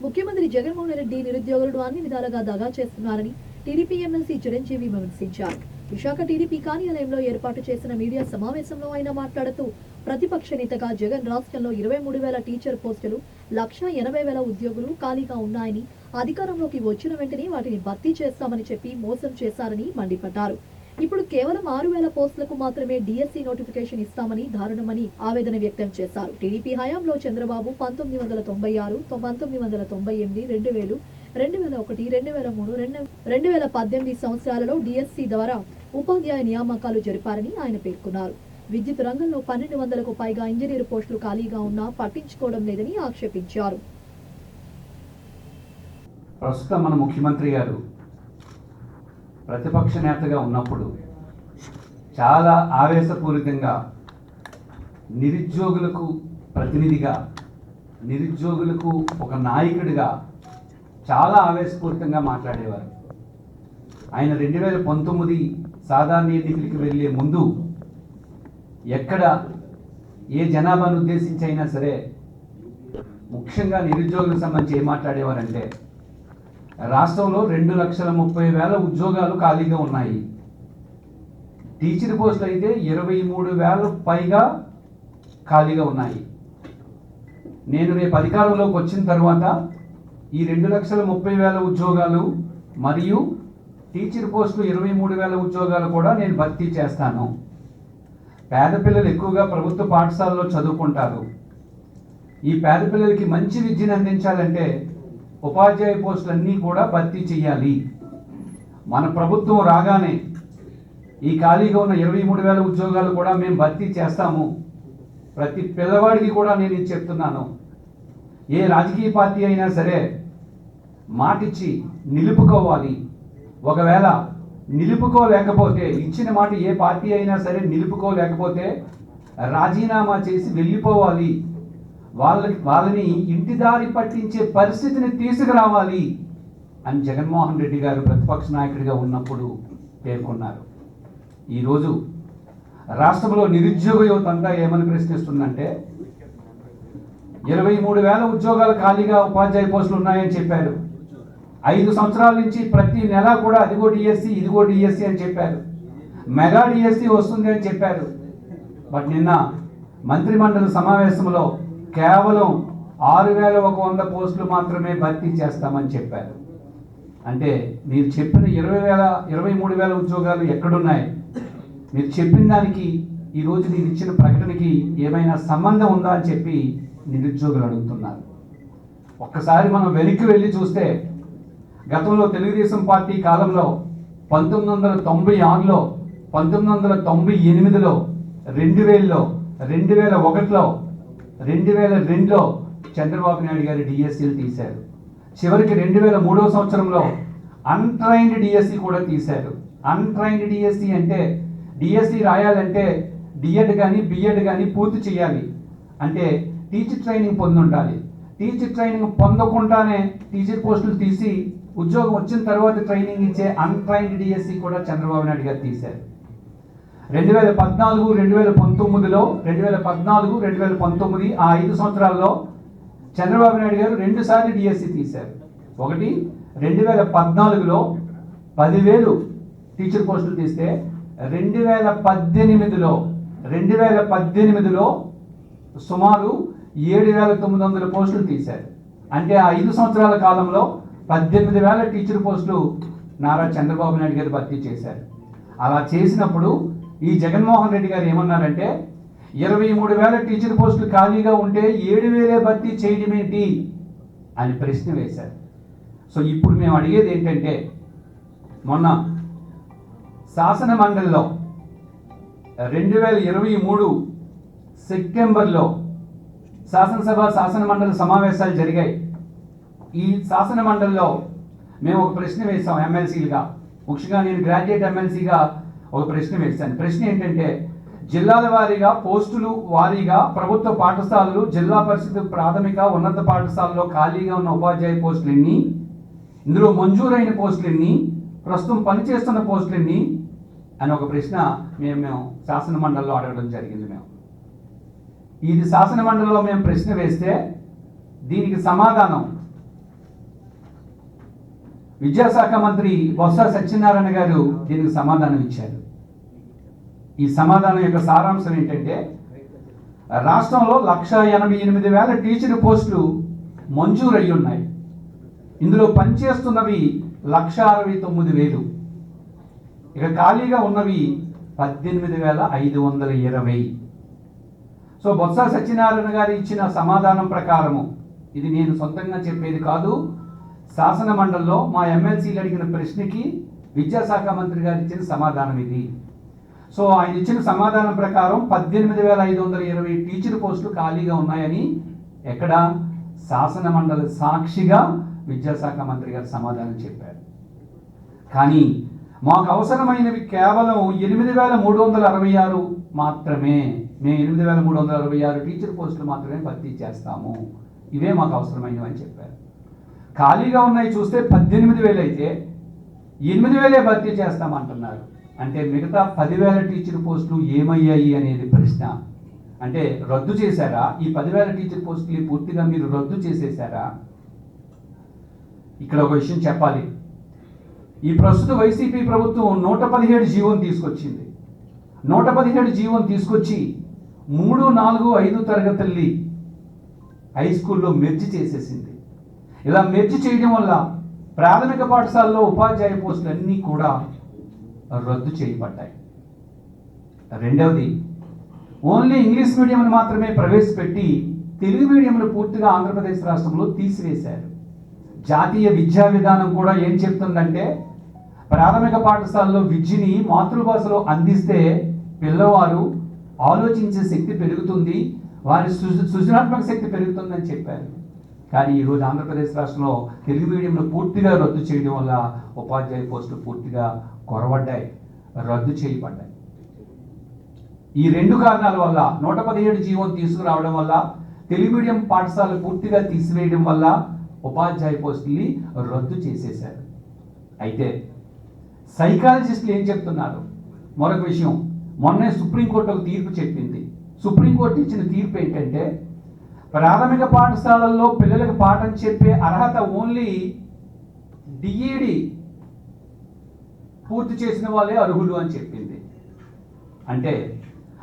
ముఖ్యమంత్రి జగన్మోహన్ రెడ్డి నిరుద్యోగులను అన్ని విధాలుగా దగా చేస్తున్నారని టీడీపీ ఎమ్మెల్సీ చిరంజీవి విమర్శించారు. విశాఖ టీడీపీ కార్యాలయంలో ఏర్పాటు చేసిన మీడియా సమావేశంలో ఆయన మాట్లాడుతూ ప్రతిపక్ష నేతగా జగన్ రాష్ట్రంలో 23,000 టీచర్ పోస్టులు 1,80,000 ఉద్యోగులు ఖాళీగా ఉన్నాయని, అధికారంలోకి వచ్చిన వెంటనే వాటిని భర్తీ చేస్తామని చెప్పి మోసం చేశారని మండిపడ్డారు. ఇప్పుడు కేవలం 6,000 పోస్టులకు మాత్రమే డిఎస్సి నోటిఫికేషన్ ఇస్తామని దారుణమని ఆవేదన వ్యక్తం చేశారు. టీడీపీ హయాంలో చంద్రబాబు 1996, 1998, 2000, 2001, 2003, 2018 సంవత్సరాలలో డిఎస్సి ద్వారా ఉపాధ్యాయ నియామకాలు జరిపారని ఆయన పేర్కొన్నారు. విద్యుత్ రంగంలో 1,200కు పైగా ఇంజనీర్ పోస్టులు ఖాళీగా ఉన్నా పట్టించుకోవడం లేదని ఆక్షేపించారు. ప్రస్తుతం మన ముఖ్యమంత్రి గారు ప్రతిపక్ష నేతగా ఉన్నప్పుడు చాలా ఆవేశపూరితంగా నిరుద్యోగులకు ప్రతినిధిగా, నిరుద్యోగులకు ఒక నాయకుడిగా చాలా ఆవేశపూరితంగా మాట్లాడేవారు. ఆయన 2019 సాధారణ ఎన్నికలకు వెళ్ళే ముందు ఎక్కడ ఏ జనాభాను ఉద్దేశించి అయినా సరే ముఖ్యంగా నిరుద్యోగులకు సంబంధించి ఏం మాట్లాడేవారంటే, రాష్ట్రంలో 2,30,000 ఉద్యోగాలు ఖాళీగా ఉన్నాయి. టీచర్ పోస్టులు అయితే 23,000 పైగా ఖాళీగా ఉన్నాయి. నేను రేపు అధికారంలోకి వచ్చిన తర్వాత ఈ 2,30,000 ఉద్యోగాలు మరియు టీచర్ పోస్టులు 23,000 ఉద్యోగాలు కూడా నేను భర్తీ చేస్తాను. పేద పిల్లలు ఎక్కువగా ప్రభుత్వ పాఠశాలలో చదువుకుంటారు. ఈ పేద పిల్లలకి మంచి విద్యను అందించాలంటే ఉపాధ్యాయ పోస్టులన్నీ కూడా భర్తీ చేయాలి. మన ప్రభుత్వం రాగానే ఈ ఖాళీగా ఉన్న 23,000 ఉద్యోగాలు కూడా మేము భర్తీ చేస్తాము. ప్రతి పిల్లవాడికి కూడా నేను ఇది చెప్తున్నాను. ఏ రాజకీయ పార్టీ అయినా సరే మాటిచ్చి నిలుపుకోవాలి. ఒకవేళ నిలుపుకోలేకపోతే, ఇచ్చిన మాట ఏ పార్టీ అయినా సరే నిలుపుకోలేకపోతే రాజీనామా చేసి వెళ్ళిపోవాలి. వాళ్ళని ఇంటిదారి పట్టించే పరిస్థితిని తీసుకురావాలి అని జగన్మోహన్ రెడ్డి గారు ప్రతిపక్ష నాయకుడిగా ఉన్నప్పుడు పేర్కొన్నారు. ఈరోజు రాష్ట్రంలో నిరుద్యోగ యువత అంతా ఏమని ప్రశ్నిస్తుందంటే, 23,000 ఉద్యోగాలు ఖాళీగా ఉపాధ్యాయ పోస్టులు ఉన్నాయని చెప్పారు. 5 సంవత్సరాల నుంచి ప్రతి నెల కూడా అదిగో డిఎస్సి, ఇదిగో డిఎస్సి అని చెప్పారు. మెగా డిఎస్సి వస్తుంది అని చెప్పారు. బట్ నిన్న మంత్రిమండలి సమావేశంలో కేవలం 6,100 పోస్టులు మాత్రమే భర్తీ చేస్తామని చెప్పారు. అంటే మీరు చెప్పిన 23,000 ఉద్యోగాలు ఎక్కడున్నాయి? మీరు చెప్పిన దానికి ఈరోజు మీరు ఇచ్చిన ప్రకటనకి ఏమైనా సంబంధం ఉందా అని చెప్పి నిరుద్యోగులు అడుగుతున్నారు. ఒక్కసారి మనం వెనక్కి వెళ్ళి చూస్తే, గతంలో తెలుగుదేశం పార్టీ కాలంలో 1996లో, 1998లో, 2000లో, 2001లో, 2002లో చంద్రబాబు నాయుడు గారు డిఎస్సీలు తీశారు. చివరికి 2003వ సంవత్సరంలో అన్ట్రైన్డ్ డిఎస్సి కూడా తీశారు. అన్ట్రైన్డ్ డిఎస్సి అంటే డిఎస్సి రాయాలంటే డిఎడ్ కానీ బిఎడ్ కానీ పూర్తి చేయాలి. అంటే టీచర్ ట్రైనింగ్ పొంది ఉండాలి. టీచర్ ట్రైనింగ్ పొందకుండానే టీచర్ పోస్టులు తీసి ఉద్యోగం వచ్చిన తర్వాత ట్రైనింగ్ ఇచ్చే అన్ట్రైన్డ్ డిఎస్సి కూడా చంద్రబాబు నాయుడు గారు తీశారు. 2014, 2019లో 2014, 2019 ఆ 5 సంవత్సరాల్లో చంద్రబాబు నాయుడు గారు 2 సార్లు డిఎస్సి తీశారు. ఒకటి 2014లో 10,000 టీచర్ పోస్టులు తీస్తే 2018లో సుమారు 7,900 పోస్టులు తీశారు. అంటే ఆ 5 సంవత్సరాల కాలంలో 18,000 టీచర్ పోస్టులు నారా చంద్రబాబు నాయుడు గారు భర్తీ చేశారు. అలా చేసినప్పుడు ఈ జగన్మోహన్ రెడ్డి గారు ఏమన్నారంటే, 23,000 టీచర్ పోస్టులు ఖాళీగా ఉంటే 7,000 భర్తీ చేయడం ఏంటి అని ప్రశ్న వేశారు. సో ఇప్పుడు మేము అడిగేది ఏంటంటే, మొన్న శాసన మండలిలో 2023 సెప్టెంబర్లో శాసనసభ శాసన మండలి సమావేశాలు జరిగాయి. ఈ శాసన మండలిలో మేము ఒక ప్రశ్న వేసాం ఎమ్మెల్సీలుగా. ముఖ్యంగా నేను గ్రాడ్యుయేట్ ఎమ్మెల్సీగా ఒక ప్రశ్న వేశాను. ప్రశ్న ఏంటంటే, జిల్లాల వారీగా పోస్టులు వారీగా ప్రభుత్వ పాఠశాలలు, జిల్లా పరిషత్ ప్రాథమిక ఉన్నత పాఠశాలలో ఖాళీగా ఉన్న ఉపాధ్యాయ పోస్టులు ఎన్ని, ఇందులో మంజూరైన పోస్టులు ఎన్ని, ప్రస్తుతం పనిచేస్తున్న పోస్టులు ఎన్ని అని ఒక ప్రశ్న మేము శాసన మండలిలో అడగడం జరిగింది. ఇది శాసన మండలిలో మేము ప్రశ్న వేస్తే దీనికి సమాధానం విద్యాశాఖ మంత్రి బొత్స సత్యనారాయణ గారు దీనికి సమాధానం ఇచ్చారు. ఈ సమాధానం యొక్క సారాంశం ఏంటంటే, రాష్ట్రంలో 1,88,000 టీచర్ పోస్టులు మంజూరు అయి ఉన్నాయి. ఇందులో పనిచేస్తున్నవి 1,69,000. ఇక ఖాళీగా ఉన్నవి 18,520. సో బొత్స సత్యనారాయణ గారు ఇచ్చిన సమాధానం ప్రకారము, ఇది నేను సొంతంగా చెప్పేది కాదు, శాసన మండలిలో మా ఎమ్మెల్సీలు అడిగిన ప్రశ్నకి విద్యాశాఖ మంత్రి గారు ఇచ్చిన సమాధానం ఇది. సో ఆయన ఇచ్చిన సమాధానం ప్రకారం 18,520 టీచర్ పోస్టులు ఖాళీగా ఉన్నాయని ఎక్కడ శాసన మండలి సాక్షిగా విద్యాశాఖ మంత్రి గారు సమాధానం చెప్పారు. కానీ మాకు అవసరమైనవి కేవలం 8,366 మాత్రమే. మేము 8,366 టీచర్ పోస్టులు మాత్రమే భర్తీ చేస్తాము, ఇవే మాకు అవసరమైనవి అని చెప్పారు. ఖాళీగా ఉన్నాయి చూస్తే 18,000 అయితే 8,000 భర్తీ చేస్తామంటున్నారు. అంటే మిగతా 10,000 టీచర్ పోస్టులు ఏమయ్యాయి అనేది ప్రశ్న. అంటే రద్దు చేశారా? ఈ 10,000 టీచర్ పోస్టులు పూర్తిగా మీరు రద్దు చేసేశారా? ఇక్కడ ఒక విషయం చెప్పాలి. ఈ ప్రస్తుత వైసీపీ ప్రభుత్వం 117 జీవోని తీసుకొచ్చింది. 117 జీవోని తీసుకొచ్చి 3, 4, 5 తరగతుల్ని హై స్కూల్లో మెర్జి చేసేసింది. ఇలా మెర్జి చేయడం వల్ల ప్రాథమిక పాఠశాలలో ఉపాధ్యాయ పోస్టులు అన్నీ కూడా రద్దు చేయబడ్డాయి. రెండవది, ఓన్లీ ఇంగ్లీష్ మీడియంను మాత్రమే ప్రవేశపెట్టి తెలుగు మీడియంను పూర్తిగా ఆంధ్రప్రదేశ్ రాష్ట్రంలో తీసివేశారు. జాతీయ విద్యా విధానం కూడా ఏం చెప్తుందంటే, ప్రాథమిక పాఠశాలలో విద్యని మాతృభాషలో అందిస్తే పిల్లవారు ఆలోచించే శక్తి పెరుగుతుంది, వారి సృజనాత్మక శక్తి పెరుగుతుందని చెప్పారు. కానీ ఈరోజు ఆంధ్రప్రదేశ్ రాష్ట్రంలో తెలుగు మీడియంలో పూర్తిగా రద్దు చేయడం వల్ల ఉపాధ్యాయ పోస్టులు పూర్తిగా కొరవడ్డాయి, రద్దు చేయబడ్డాయి. ఈ 2 కారణాల వల్ల 117 జీవోని తీసుకురావడం వల్ల, తెలుగు మీడియం పాఠశాలలు పూర్తిగా తీసివేయడం వల్ల ఉపాధ్యాయ పోస్టుల్ని రద్దు చేసేశారు. అయితే సైకాలజిస్టులు ఏం చెప్తున్నారు? మరొక విషయం, మొన్నే సుప్రీంకోర్టు ఒక తీర్పు చెప్పింది. సుప్రీంకోర్టు ఇచ్చిన తీర్పు ఏంటంటే, ప్రాథమిక పాఠశాలల్లో పిల్లలకు పాఠం చెప్పే అర్హత ఓన్లీ డిఈడి పూర్తి చేసిన వాళ్ళే అర్హులు అని చెప్పింది. అంటే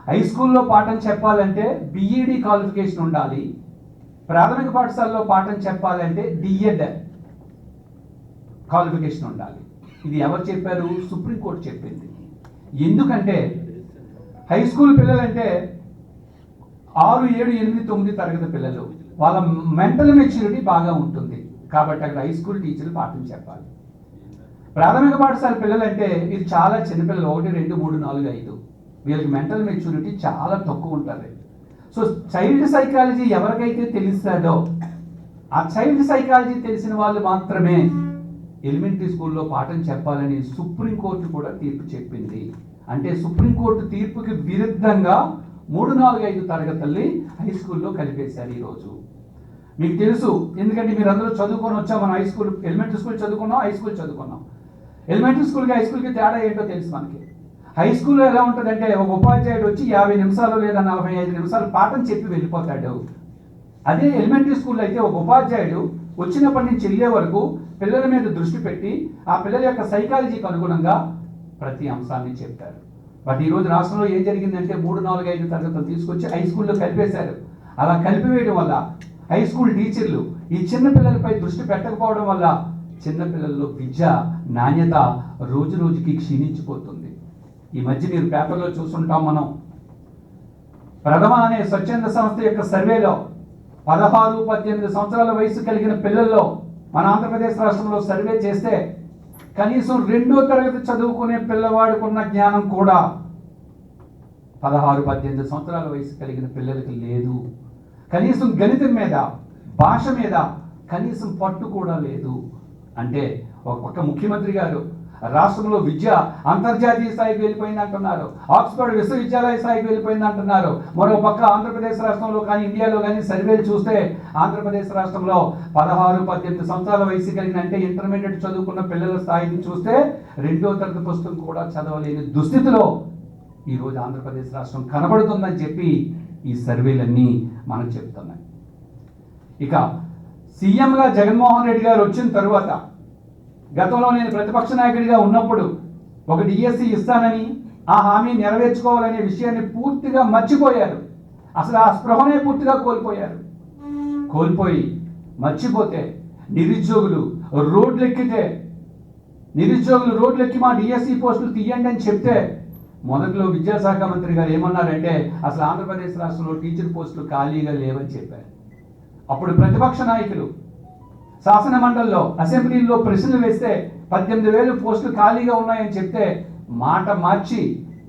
హై స్కూల్లో పాఠం చెప్పాలంటే బిఈడి క్వాలిఫికేషన్ ఉండాలి, ప్రాథమిక పాఠశాలలో పాఠం చెప్పాలంటే డిఎడ్ క్వాలిఫికేషన్ ఉండాలి. ఇది ఎవరు చెప్పారు? సుప్రీంకోర్టు చెప్పింది. ఎందుకంటే హై స్కూల్ పిల్లలంటే 6, 7, 8, 9 తరగతి పిల్లలు, వాళ్ళ మెంటల్ మెచ్యూరిటీ బాగా ఉంటుంది కాబట్టి అక్కడ హై స్కూల్ టీచర్లు పాఠం చెప్పాలి. ప్రాథమిక పాఠశాల పిల్లలంటే ఇది చాలా చిన్నపిల్లలు, 1, 2, 3, 4, 5, వీళ్ళకి మెంటల్ మెచ్యూరిటీ చాలా తక్కువ ఉంటుంది. సో చైల్డ్ సైకాలజీ ఎవరికైతే తెలుస్తుందో ఆ చైల్డ్ సైకాలజీ తెలిసిన వాళ్ళు మాత్రమే ఎలిమెంటరీ స్కూల్లో పాఠం చెప్పాలని సుప్రీంకోర్టు కూడా తీర్పు చెప్పింది. అంటే సుప్రీంకోర్టు తీర్పుకి విరుద్ధంగా 3, 4, 5 తరగతుల్ని హై స్కూల్లో కలిపేశారు. ఈరోజు మీకు తెలుసు, ఎందుకంటే మీరు అందరూ చదువుకొని వచ్చాం. మనం హై స్కూల్, ఎలిమెంటరీ స్కూల్ చదువుకున్నాం, హై స్కూల్ చదువుకున్నాం. ఎలిమెంటరీ స్కూల్కి హై స్కూల్కి తేడా ఏంటో తెలుసు మనకి. హై స్కూల్లో ఎలా ఉంటుందంటే, ఒక ఉపాధ్యాయుడు వచ్చి 50 నిమిషాలు లేదా 45 నిమిషాలు పాఠం చెప్పి వెళ్ళిపోతాడు. అదే ఎలిమెంటరీ స్కూల్లో అయితే ఒక ఉపాధ్యాయుడు వచ్చినప్పటి నుంచి వెళ్ళే వరకు పిల్లల మీద దృష్టి పెట్టి ఆ పిల్లల యొక్క సైకాలజీకి అనుగుణంగా ప్రతి అంశాన్ని చెప్తారు. బట్ ఈరోజు రాష్ట్రంలో ఏం జరిగిందంటే 3, 4, 5 తరగతులు తీసుకొచ్చి హై స్కూల్లో కలిపేశారు. అలా కలిపివేయడం వల్ల హై స్కూల్ టీచర్లు ఈ చిన్న పిల్లలపై దృష్టి పెట్టకపోవడం వల్ల చిన్నపిల్లల్లో విద్య నాణ్యత రోజు రోజుకి క్షీణించిపోతుంది. ఈ మధ్య మీరు పేపర్లో చూస్తుంటాం మనం, ప్రథమ అనే స్వచ్ఛంద సంస్థ యొక్క సర్వేలో 16, 18 సంవత్సరాల వయసు కలిగిన పిల్లల్లో మన ఆంధ్రప్రదేశ్ రాష్ట్రంలో సర్వే చేస్తే కనీసం 2వ తరగతి చదువుకునే పిల్లవాడికి ఉన్న జ్ఞానం కూడా 16, 18 సంవత్సరాల వయసు కలిగిన పిల్లలకి లేదు. కనీసం గణితం మీద, భాష మీద కనీసం పట్టు కూడా లేదు. అంటే ఒక పక్క ముఖ్యమంత్రి గారు రాష్ట్రంలో విద్య అంతర్జాతీయ స్థాయికి వెళ్ళిపోయింది అంటున్నారు, ఆక్స్ఫర్డ్ విశ్వవిద్యాలయ స్థాయికి వెళ్ళిపోయింది అంటున్నారు. మరో పక్క ఆంధ్రప్రదేశ్ రాష్ట్రంలో కానీ ఇండియాలో కానీ సర్వేలు చూస్తే ఆంధ్రప్రదేశ్ రాష్ట్రంలో 16, 18 సంవత్సరాల వయసు కలిగిన, అంటే ఇంటర్మీడియట్ చదువుకున్న పిల్లల స్థాయిని చూస్తే 2వ తరగతి పుస్తకం కూడా చదవలేని దుస్థితిలో ఈరోజు ఆంధ్రప్రదేశ్ రాష్ట్రం కనబడుతుందని చెప్పి ఈ సర్వేలన్నీ మనకు చెప్తున్నాయి. ఇక సీఎంగా జగన్మోహన్ రెడ్డి గారు వచ్చిన తరువాత గతంలో నేను ప్రతిపక్ష నాయకుడిగా ఉన్నప్పుడు ఒక డిఎస్సి ఇస్తానని ఆ హామీ నెరవేర్చుకోవాలనే విషయాన్ని పూర్తిగా మర్చిపోయారు. అసలు ఆ స్పృహనే పూర్తిగా కోల్పోయి మర్చిపోతే నిరుద్యోగులు రోడ్లెక్కి మా డిఎస్సి పోస్టులు తీయండి అని చెప్తే మొదట్లో విద్యాశాఖ మంత్రి గారు ఏమన్నారంటే అసలు ఆంధ్రప్రదేశ్ రాష్ట్రంలో టీచర్ పోస్టులు ఖాళీగా లేవని చెప్పారు. అప్పుడు ప్రతిపక్ష నాయకులు శాసన మండలిలో అసెంబ్లీలో ప్రశ్నలు వేస్తే 18,000 పోస్టులు ఖాళీగా ఉన్నాయని చెప్తే మాట మార్చి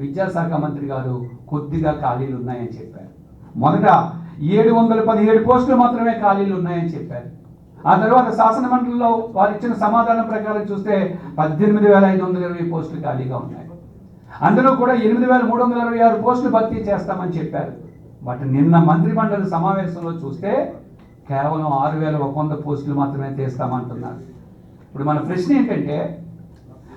విద్యాశాఖ మంత్రి గారు కొద్దిగా ఖాళీలు ఉన్నాయని చెప్పారు. మొదట 717 పోస్టులు మాత్రమే ఖాళీలు ఉన్నాయని చెప్పారు. ఆ తర్వాత శాసన మండలిలో వారు ఇచ్చిన సమాధానం ప్రకారం చూస్తే 18,520 పోస్టులు ఖాళీగా ఉన్నాయి. అందులో కూడా 8,326 పోస్టులు భర్తీ చేస్తామని చెప్పారు. బట్ నిన్న మంత్రి మండలి సమావేశంలో చూస్తే కేవలం 6,100 పోస్టులు మాత్రమే తీస్తామంటున్నారు. ఇప్పుడు మన ప్రశ్న ఏంటంటే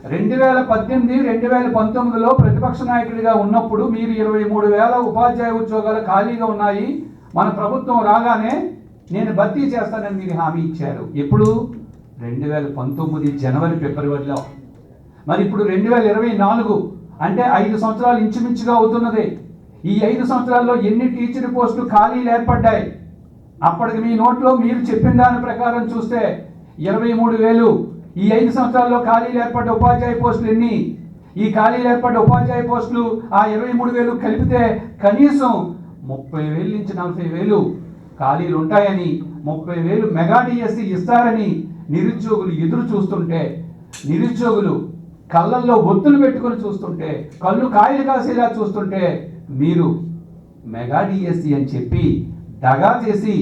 2018-2019లో ప్రతిపక్ష నాయకుడిగా ఉన్నప్పుడు మీరు 23,000 ఉపాధ్యాయ ఉద్యోగాలు ఖాళీగా ఉన్నాయి, మన ప్రభుత్వం రాగానే నేను భర్తీ చేస్తానని మీరు హామీ ఇచ్చారు. ఎప్పుడు? 2019 జనవరి ఫిబ్రవరిలో. మరి ఇప్పుడు 2024 అంటే 5 సంవత్సరాలు ఇంచుమించుగా అవుతున్నది. ఈ 5 సంవత్సరాల్లో ఎన్ని టీచర్ పోస్టులు ఖాళీలు ఏర్పడ్డాయి? అప్పటికి మీ నోట్లో మీరు చెప్పిన దాని ప్రకారం చూస్తే 23,000. ఈ 5 సంవత్సరాల్లో ఖాళీలు ఏర్పడ్డ ఉపాధ్యాయ పోస్టులు ఎన్ని? ఈ ఖాళీలు ఏర్పడ్డ ఉపాధ్యాయ పోస్టులు ఆ 23,000 కలిపితే కనీసం 30,000 నుంచి 40,000 ఖాళీలు ఉంటాయని, 30,000 మెగా డిఎస్సి ఇస్తారని నిరుద్యోగులు ఎదురు చూస్తుంటే, నిరుద్యోగులు కళ్ళల్లో ఒత్తులు పెట్టుకొని చూస్తుంటే, కళ్ళు కాయలు కాసేలా చూస్తుంటే మీరు మెగా డిఎస్సి అని చెప్పి దగా చేసి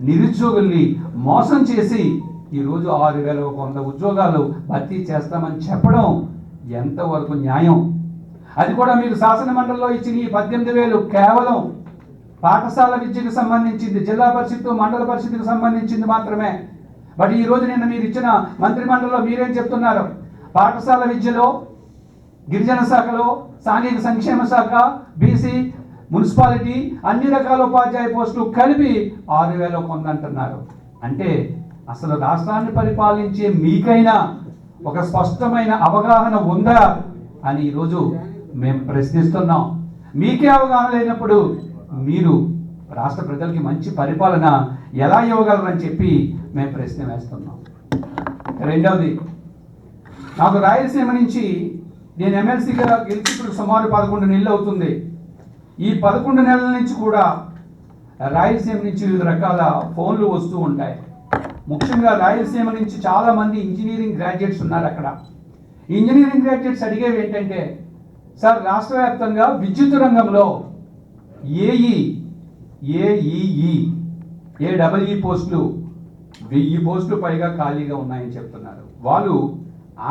నిరుద్యోగుల్ని మోసం చేసి ఈరోజు 6,100 ఉద్యోగాలు భర్తీ చేస్తామని చెప్పడం ఎంతవరకు న్యాయం? అది కూడా మీరు శాసన మండలిలో ఇచ్చిన ఈ 18,000 కేవలం పాఠశాల విద్యకు సంబంధించింది, జిల్లా పరిషత్తు మండల పరిషత్తుకు సంబంధించింది మాత్రమే. బట్ ఈరోజు నిన్న మీరు ఇచ్చిన మంత్రి మండలిలో మీరేం చెప్తున్నారు? పాఠశాల విద్యలో, గిరిజన శాఖలో, సాంఘిక సంక్షేమ శాఖ, బీసీ, మున్సిపాలిటీ అన్ని రకాల ఉపాధ్యాయ పోస్టులు కలిపి 6,100 అంటున్నారు. అంటే అసలు రాష్ట్రాన్ని పరిపాలించే మీకైనా ఒక స్పష్టమైన అవగాహన ఉందా అని ఈరోజు మేము ప్రశ్నిస్తున్నాం. మీకే అవగాహన లేనప్పుడు మీరు రాష్ట్ర ప్రజలకి మంచి పరిపాలన ఎలా ఇవ్వగలరని చెప్పి మేము ప్రశ్న వేస్తున్నాం. రెండవది, నాకు రాయలసీమ నుంచి నేను ఎమ్మెల్సీగా గెలిచి ఇప్పుడు సుమారు 11 నెలలు అవుతుంది. ఈ 11 నెలల నుంచి కూడా రాయలసీమ నుంచి వివిధ రకాల ఫోన్లు వస్తూ ఉంటాయి. ముఖ్యంగా రాయలసీమ నుంచి చాలామంది ఇంజనీరింగ్ గ్రాడ్యుయేట్స్ ఉన్నారు. అక్కడ ఇంజనీరింగ్ గ్రాడ్యుయేట్స్ అడిగేవి ఏంటంటే, సార్ రాష్ట్ర వ్యాప్తంగా విద్యుత్ రంగంలో ఏఈఈ పోస్టులు 1000 పోస్టులు పైగా ఖాళీగా ఉన్నాయని చెప్తున్నారు. వాళ్ళు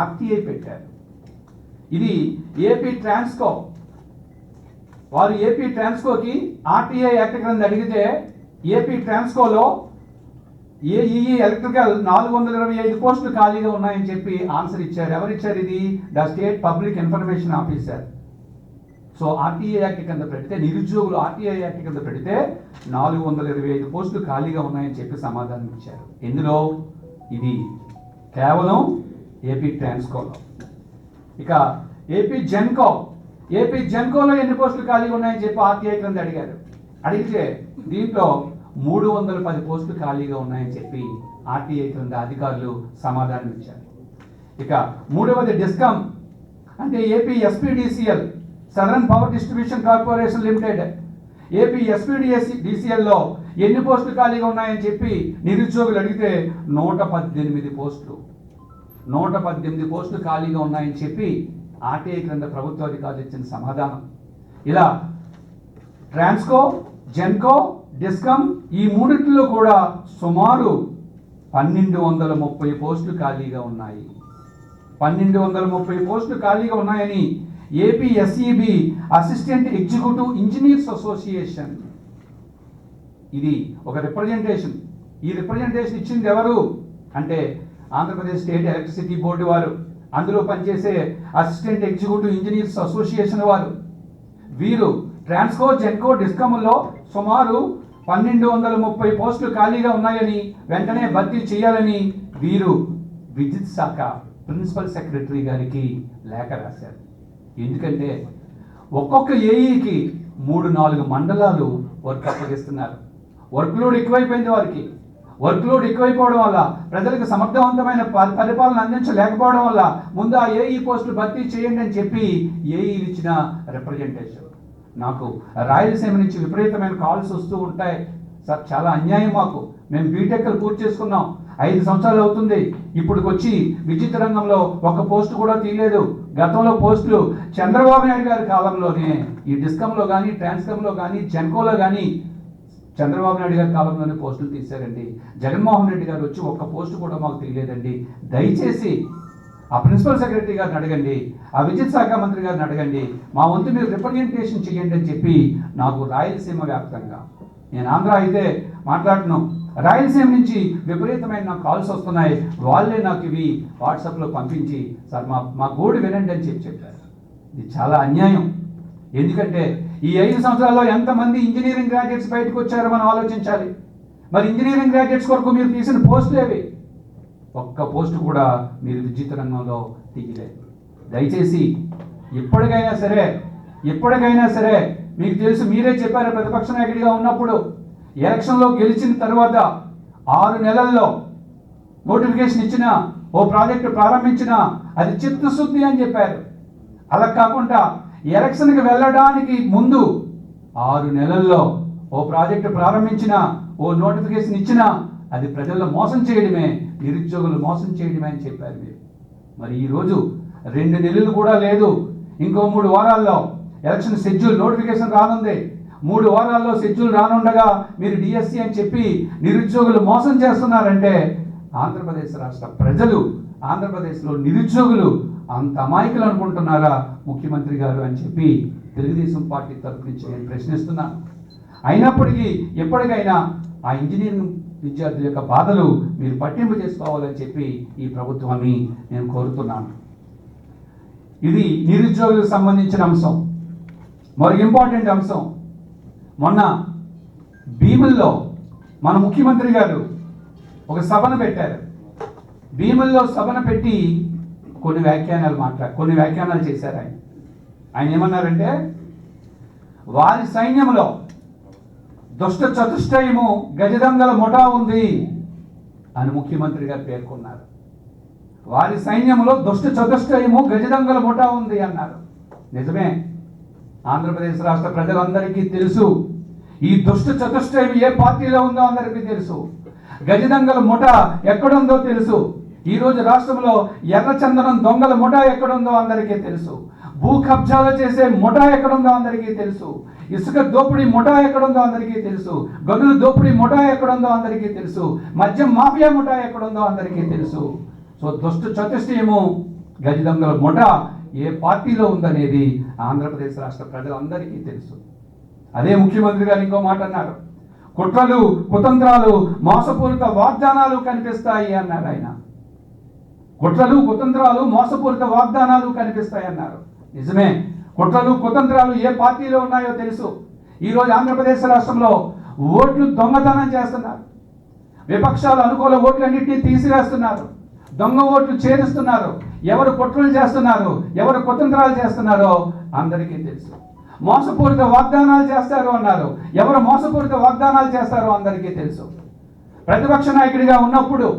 ఆర్టీఐ పెట్టారు. ఇది ఏపీ ట్రాన్స్కో, వారు ఏపీ ట్రాన్స్కోకి ఆర్టీఐ యాక్ట్ కింద అడిగితే ఏపీ ట్రాన్స్కోలో ఏఈఈ ఎలక్ట్రికల్ 425 పోస్టులు ఖాళీగా ఉన్నాయని చెప్పి ఆన్సర్ ఇచ్చారు. ఎవరిచ్చారు? ఇది the state public information officer. So RTI act కింద పెడితే, నిరుద్యోగులు ఆర్టీఐ యాక్ట్ కింద పెడితే 425 పోస్టులు ఖాళీగా ఉన్నాయని చెప్పి సమాధానం ఇచ్చారు. ఎందులో? ఇది కేవలం ఏపీ ట్రాన్స్కోలో. ఇక ఏపీ జెన్కోలో ఎన్ని పోస్టులు ఖాళీగా ఉన్నాయని చెప్పి ఆర్టీఐ కింద అడిగారు. అడిగితే దీంట్లో 310 పోస్టులు ఖాళీగా ఉన్నాయని చెప్పి ఆర్టీఐ కింద అధికారులు సమాధానం ఇచ్చారు. ఇక మూడవది డిస్కమ్, అంటే AP SPDCL, southern power distribution corporation limited. AP ఎస్పీడీసీఎల్లో ఎన్ని పోస్టులు ఖాళీగా ఉన్నాయని చెప్పి నిరుద్యోగులు అడిగితే 118 పోస్టులు ఖాళీగా ఉన్నాయని చెప్పి ఆర్టీఐ క్రింద ప్రభుత్వ అధికారులు ఇచ్చిన సమాధానం. ఇలా ట్రాన్స్కో, జెన్కో, డిస్కమ్ ఈ మూడిట్లో కూడా సుమారు 1,230 పోస్టులు ఖాళీగా ఉన్నాయి. 1,230 పోస్టులు ఖాళీగా ఉన్నాయని AP SEB, assistant executive engineers association, ఇది ఒక రిప్రజెంటేషన్. ఈ రిప్రజెంటేషన్ ఇచ్చింది ఎవరు అంటే ఆంధ్రప్రదేశ్ స్టేట్ ఎలక్ట్రిసిటీ బోర్డు వారు, అందులో పనిచేసే అసిస్టెంట్ ఎగ్జిక్యూటివ్ ఇంజనీర్స్ అసోసియేషన్ వారు. వీరు ట్రాన్స్కో, జెన్కో, డిస్కమ్లో సుమారు 1,230 పోస్టులు ఖాళీగా ఉన్నాయని, వెంటనే భర్తీ చేయాలని వీరు విద్యుత్ శాఖ ప్రిన్సిపల్ సెక్రటరీ గారికి లేఖ రాశారు. ఎందుకంటే ఒక్కొక్క ఏఈకి 3-4 మండలాలు వర్క్ అప్పగిస్తున్నారు. వర్క్ లోడ్ ఎక్కువైపోయింది వారికి. వర్క్ లోడ్ ఎక్కువైపోవడం వల్ల ప్రజలకు సమర్థవంతమైన పరిపాలన అందించలేకపోవడం వల్ల ముందు ఆ ఏఈ పోస్టులు భర్తీ చేయండి అని చెప్పి ఏఈలు ఇచ్చిన రిప్రజెంటేషన్. నాకు రాయలసీమ నుంచి విపరీతమైన కాల్స్ వస్తూ ఉంటాయి. సార్ చాలా అన్యాయం మాకు, మేము బీటెక్లు పూర్తి చేసుకున్నాం, 5 సంవత్సరాలు అవుతుంది, ఇప్పటికి వచ్చి విద్యుత్ రంగంలో ఒక పోస్టు కూడా తీయలేదు. గతంలో పోస్టులు చంద్రబాబు నాయుడు గారి కాలంలోనే ఈ డిస్కంలో కానీ ట్రాన్స్కంలో కానీ జెన్కోలో కానీ చంద్రబాబు నాయుడు గారి కాలంలోనే పోస్టులు తీశారండి. జగన్మోహన్ రెడ్డి గారు వచ్చి ఒక్క పోస్టు కూడా మాకు తీయలేదండి. దయచేసి ఆ ప్రిన్సిపల్ సెక్రటరీ గారిని అడగండి, ఆ విద్యుత్ శాఖ మంత్రి గారిని అడగండి, మా వంతు మీరు రిప్రజెంటేషన్ చేయండి అని చెప్పి నాకు రాయలసీమ వ్యాప్తంగా, నేను ఆంధ్ర అయితే మాట్లాడను, రాయలసీమ నుంచి విపరీతమైన నాకు కాల్స్ వస్తున్నాయి. వాళ్ళే నాకు ఇవి వాట్సాప్లో పంపించి సార్ మా గోడు వినండి అని చెప్పారు. ఇది చాలా అన్యాయం. ఎందుకంటే ఈ 5 సంవత్సరాల్లో ఎంతమంది ఇంజనీరింగ్ గ్రాడ్యుయేట్స్ బయటకు వచ్చారో మనం ఆలోచించాలి. మరి ఇంజనీరింగ్ గ్రాడ్యుయేట్స్ కొరకు మీరు తీసిన పోస్టులు ఏవి? ఒక్క పోస్టు కూడా మీరు విద్యుత్ రంగంలో తీయలేదు. దయచేసి ఎప్పటికైనా సరే మీకు తెలుసు, మీరే చెప్పారు ప్రతిపక్ష నాయకుడిగా ఉన్నప్పుడు, ఎలక్షన్లో గెలిచిన తర్వాత 6 నెలల్లో నోటిఫికేషన్ ఇచ్చిన ఓ ప్రాజెక్టు ప్రారంభించిన అది చిత్తశుద్ధి అని చెప్పారు. అలా కాకుండా ఎలక్షన్కి వెళ్ళడానికి ముందు 6 నెలల్లో ఓ ప్రాజెక్టు ప్రారంభించిన ఓ నోటిఫికేషన్ ఇచ్చిన అది ప్రజల్లో మోసం చేయడమే, నిరుద్యోగులు మోసం చేయడమే అని చెప్పారు మీరు. మరి ఈరోజు 2 నెలలు కూడా లేదు, ఇంకో 3 వారాల్లో ఎలక్షన్ షెడ్యూల్ నోటిఫికేషన్ రానుంది. 3 వారాల్లో షెడ్యూల్ రానుండగా మీరు డిఎస్సి అని చెప్పి నిరుద్యోగులు మోసం చేస్తున్నారంటే ఆంధ్రప్రదేశ్ రాష్ట్ర ప్రజలు, ఆంధ్రప్రదేశ్లో నిరుద్యోగులు అంత అమాయకులు అనుకుంటున్నారా ముఖ్యమంత్రి గారు అని చెప్పి తెలుగుదేశం పార్టీ తరఫు నుంచి నేను ప్రశ్నిస్తున్నాను. అయినప్పటికీ ఎప్పటికైనా ఆ ఇంజనీరింగ్ విద్యార్థుల యొక్క బాధలు మీరు పట్టింపు చేసుకోవాలని చెప్పి ఈ ప్రభుత్వాన్ని నేను కోరుతున్నాను. ఇది నిరుద్యోగులకు సంబంధించిన అంశం. మరొక ఇంపార్టెంట్ అంశం, మొన్న భీముల్లో మన ముఖ్యమంత్రి గారు ఒక సభను పెట్టారు. భీముల్లో సభను పెట్టి కొన్ని వ్యాఖ్యానాలు చేశారు. ఆయన ఏమన్నారంటే, వారి సైన్యంలో దుష్ట చతుష్టయము గజదంగల ముఠా ఉంది అని ముఖ్యమంత్రి గారు పేర్కొన్నారు. వారి సైన్యంలో దుష్ట చతుష్టయము గజదంగల ముఠా ఉంది అన్నారు. నిజమే, ఆంధ్రప్రదేశ్ రాష్ట్ర ప్రజలందరికీ తెలుసు ఈ దుష్ట చతుష్టయం ఏ పార్టీలో ఉందో అందరికీ తెలుసు. గజదంగల ముఠ ఎక్కడుందో తెలుసు. ఈరోజు రాష్ట్రంలో ఎర్రచందనం దొంగల ముఠా ఎక్కడుందో అందరికీ తెలుసు. భూ కబ్జాలు చేసే ముఠా ఎక్కడుందో అందరికీ తెలుసు. ఇసుక దోపిడీ ముఠా ఎక్కడుందో అందరికీ తెలుసు. గనుల దోపిడీ ముఠా ఎక్కడుందో అందరికీ తెలుసు. మద్యం మాఫియా ముఠా ఎక్కడుందో అందరికీ తెలుసు. సో దుష్ట చతుష్టయము గజదంగల ముఠా ఏ పార్టీలో ఉందనేది ఆంధ్రప్రదేశ్ రాష్ట్ర ప్రజలందరికీ తెలుసు. అదే ముఖ్యమంత్రి గారు ఇంకో మాట అన్నారు, కుట్రలు కుతంత్రాలు మోసపూరిత వాగ్దానాలు కనిపిస్తాయి అన్నారు ఆయన. కుట్రలు కుతంత్రాలు మోసపూరిత వాగ్దానాలు కనిపిస్తాయి అన్నారు. నిజమే, కుట్రలు కుతంత్రాలు ఏ పార్టీలో ఉన్నాయో తెలుసు. ఈరోజు ఆంధ్రప్రదేశ్ రాష్ట్రంలో ఓట్లు దొంగతనం చేస్తున్నారు. విపక్షాలు అనుకూల ఓట్లన్నింటినీ తీసివేస్తున్నారు. దొంగ ఓట్లు చేరుస్తున్నారు. ఎవరు కుట్రలు చేస్తున్నారు, ఎవరు కుతంత్రాలు చేస్తున్నారో అందరికీ తెలుసు. మోసపూరిత వాగ్దానాలు చేస్తారు అన్నారు. ఎవరు మోసపూరిత వాగ్దానాలు చేస్తారో అందరికీ తెలుసు. ప్రతిపక్ష నాయకుడిగా ఉన్నప్పుడు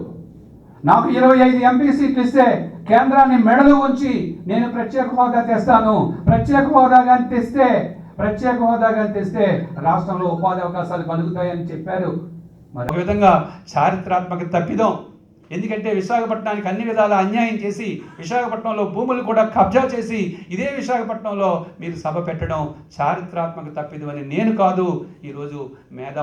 నాకు 25 ఎంపీ సీట్లు ఇస్తే కేంద్రాన్ని మెడలు ఉంచి నేను ప్రత్యేక హోదా తెస్తాను, ప్రత్యేక హోదా కానీ తెస్తే రాష్ట్రంలో ఉపాధి అవకాశాలు కలుగుతాయని చెప్పారు. మరి ఒక విధంగా చారిత్రాత్మక తప్పిదం. ఎందుకంటే విశాఖపట్నానికి అన్ని విధాల అన్యాయం చేసి విశాఖపట్నంలో భూములు కూడా కబ్జా చేసి ఇదే విశాఖపట్నంలో మీరు సభ పెట్టడం చారిత్రాత్మక తప్పిదం అని నేను కాదు, ఈరోజు మేధా